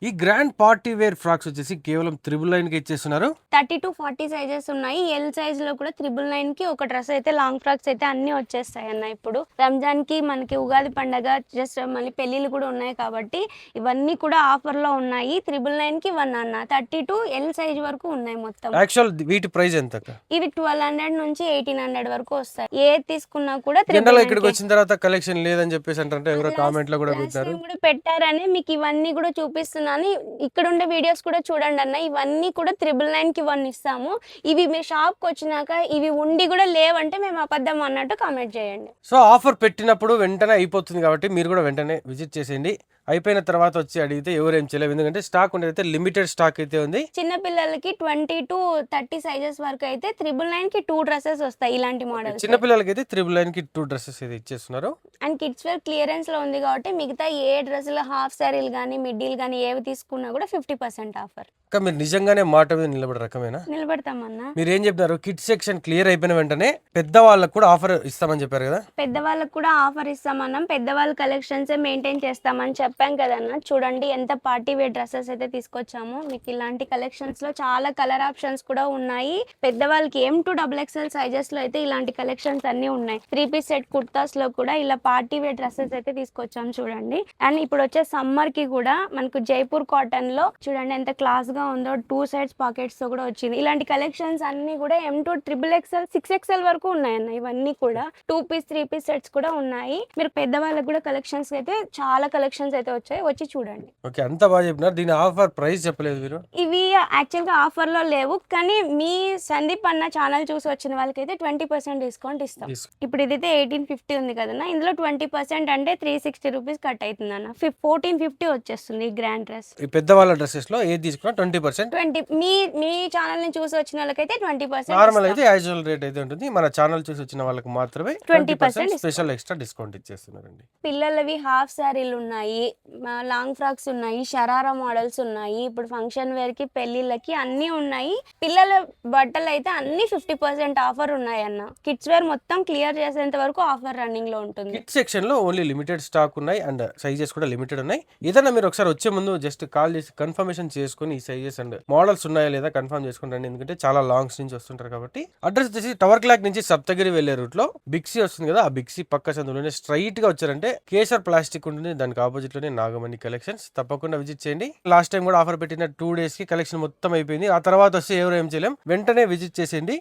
ఈ grand party wear frocks వచ్చేసి కేవలం 999 కి ఇచ్చేస్తున్నారు. 30 to 40 సైజెస్ ఉన్నాయి. ఎల్ సైజ్ లో కూడా 999 కి ఒక డ్రెస్ అయితే, లాంగ్ ఫ్రాక్స్ అయితే అన్ని వచ్చేస్తాయి అన్న. ఇప్పుడు రంజాన్ కి మనకి ఉగాది పండగ జస్ట్ మళ్ళీ పెళ్లిళ్ళు కూడా ఉన్నాయి కాబట్టి ఇవన్నీ కూడా ఆఫర్ లో ఉన్నాయి. 999 కి వన్ అన్న. 30 to ఎల్ సైజ్ వరకు ఉన్నాయి మొత్తం. యాక్చువల్ వీటి ప్రైస్ ఎంత? ఇవి 1200 నుంచి 1800 వరకు వస్తాయి. ఏ తీసుకున్నా కూడా జనరల్ ఇక్కడికి వచ్చిన తర్వాత కలెక్షన్ లేదని చెప్పేసి అంటే ఎవరో కామెంట్ లో కూడా పెట్టారని మీకు ఇవన్నీ కూడా చూపిస్తున్నాను. ఇక్కడ ఉండే వీడియోస్ కూడా చూడండి అన్న. ఇవన్నీ కూడా 999 కి వన్ ఇస్తాము. ఇవి మీ షాప్ కి వచ్చినాక ఇవి ఉండి కూడా లేవంటే మేము అబద్ధం అన్నట్టు కామెంట్ చేయండి. సో ఆఫర్ పెట్టినప్పుడు వెంటనే అయిపోతుంది కాబట్టి మీరు కూడా వెంటనే విజిట్ చేసేయండి. అయిపోయిన తర్వాత వచ్చి అడిగితే ఎవరేం చేయలేవు, ఎందుకంటే స్టాక్ ఉండేది లిమిటెడ్ స్టాక్ అయితే ఉంది. చిన్న పిల్లలకి 20 to 30 సైజెస్ వరకు అయితే 999 కి 2 డ్రెస్సెస్ వస్తాయి. ఇలాంటి మోడల్స్ చిన్న పిల్లలకి అయితే 999 కి 2 డ్రెస్సెస్ అయితే ఇచ్చేస్తున్నారు. అండ్ కిడ్స్ వేర్ క్లియరెన్స్ లో ఉంది కాబట్టి మిగతా ఏ డ్రెస్సులు, హాఫ్ సారీలు కానీ, మిడ్డీలు కానీ ఏవి తీసుకున్నా కూడా 50% ఆఫర్. ఇంకా మీరు నిజంగానే మాట మీద నిలబడే రకమేనా? నిలబడతామన్నా. మీరు ఏం చెప్తున్నారు? కిడ్స్ సెక్షన్ క్లియర్ అయిపోయిన వెంటనే పెద్దవాళ్ళకు కూడా ఆఫర్ ఇస్తామని చెప్పారు కదా? పెద్దవాళ్ళకు కూడా ఆఫర్ ఇస్తామన్నాం. పెద్దవాళ్ళ కలెక్షన్స్ మెయింటైన్ చేస్తామని చెప్పాం కదన్నా. చూడండి ఎంత పార్టీ వేర్ డ్రెస్సెస్ అయితే తీసుకొచ్చాము. మీకు ఇలాంటి కలెక్షన్స్ లో చాలా కలర్ ఆప్షన్స్ కూడా ఉన్నాయి. పెద్దవాళ్ళకి M2XXL సైజెస్ లో అయితే ఇలాంటి కలెక్షన్స్ అన్ని ఉన్నాయి. 3-piece సెట్ కుర్తాస్ లో కూడా ఇలా పార్టీ వేర్ డ్రెస్సెస్ అయితే తీసుకొచ్చాం చూడండి. అండ్ ఇప్పుడు వచ్చే సమ్మర్ కి కూడా మనకు జైపూర్ కాటన్ లో చూడండి ఎంత క్లాస్ గా ఉందో. 2 sides పాకెట్స్ తో కూడా వచ్చింది. ఇలాంటి కలెక్షన్స్ అన్ని కూడా M2XXL 6XL వరకు ఉన్నాయన్న. ఇవన్నీ కూడా 2-piece 3-piece సెట్స్ కూడా ఉన్నాయి. మీరు పెద్దవాళ్ళకి కూడా కలెక్షన్స్ అయితే చాలా కలెక్షన్స్ అయితే వచ్చాయి, వచ్చి చూడండి. ఓకే, అంత బాగా చెప్పినారు. దీని ఆఫర్ ప్రైస్ చెప్పలేదు మీరు. ఇవి యాక్చువల్ గా ఆఫర్ లో లేవు, కానీ మీ సందీప్ అన్న ఛానల్ చూసి వచ్చిన వాళ్ళకైతే 20% డిస్కౌంట్ ఇస్తాం. ఇప్పుడు ఇదైతే 1850 ఉంది కదన్నా. ఇందులో 20% అంటే 360 రూపీస్ కట్ అవుతుంది అన్న. 1450 వచ్చేస్తుంది ఈ గ్రాండ్ డ్రెస్. ఈ పెద్దవాళ్ళ డ్రెస్సెస్ లో ఏది తీసుకున్నా 20%. మీ ఛానల్ ని చూసి వచ్చిన వాళ్ళకైతే 20%. నార్మల్ అయితే యాజువల్ రేట్ అయితే ఉంటుంది. మన ఛానల్ చూసి వచ్చిన వాళ్ళకి మాత్రమే 20% స్పెషల్ ఎక్స్ట్రా డిస్కౌంట్ ఇచ్చేస్తున్నారండి. పిల్లలవి హాఫ్ సారీలు ఉన్నాయి, లాంగ్ ఫ్రాక్స్ ఉన్నాయి, షరారా మోడల్స్ ఉన్నాయి. ఇప్పుడు ఫంక్షన్ వేర్ కి, పెళ్లిళ్ళకి అన్ని ఉన్నాయి. పిల్లల బట్టలు అయితే అన్ని 50% ఆఫర్ ఉన్నాయి అన్న. కిడ్స్ వేర్ మొత్తం క్లియర్ చేసేంత వరకు ఆఫర్ రన్నింగ్ లో ఉంటుంది. కిడ్స్ సెక్షన్ లో ఓన్లీ లిమిటెడ్ స్టాక్ ఉన్నాయి అండ్ సైజెస్ కూడా లిమిటెడ్ ఉన్నాయి. ఏదైనా మీరు ఒకసారి వచ్చే ముందు జస్ట్ కాల్ చేసి కన్ఫర్మేషన్ చేసుకుని ఈ సైజెస్ అండ్ మోడల్స్ ఉన్నాయా లేదా కన్ఫర్మ్ చేసుకుంటారండి. ఎందుకంటే చాలా లాంగ్స్ నుంచి వస్తుంటారు కాబట్టి. అడ్రస్ వచ్చేసి టవర్ క్లాక్ నుంచి సప్తగిరి వెళ్లే రూట్ లో బిక్సీ వస్తుంది కదా, ఆ బిక్సీ పక్క సందులోనే స్ట్రైట్ గా వచ్చారంటే కేసర్ ప్లాస్టిక్ ఉంటుంది. దానికి ఆపోజిట్ లోనే నాగమణి కలెక్షన్స్. తప్పకుండా విజిట్ చేయండి. లాస్ట్ టైం కూడా ఆఫర్ పెట్టిన 2 days కి కలెక్షన్ మొత్తం అయిపోయింది. ఆ తర్వాత వస్తే ఎవరు ఏం చేయలేం, వెంటనే విజిట్ చేసేయండి.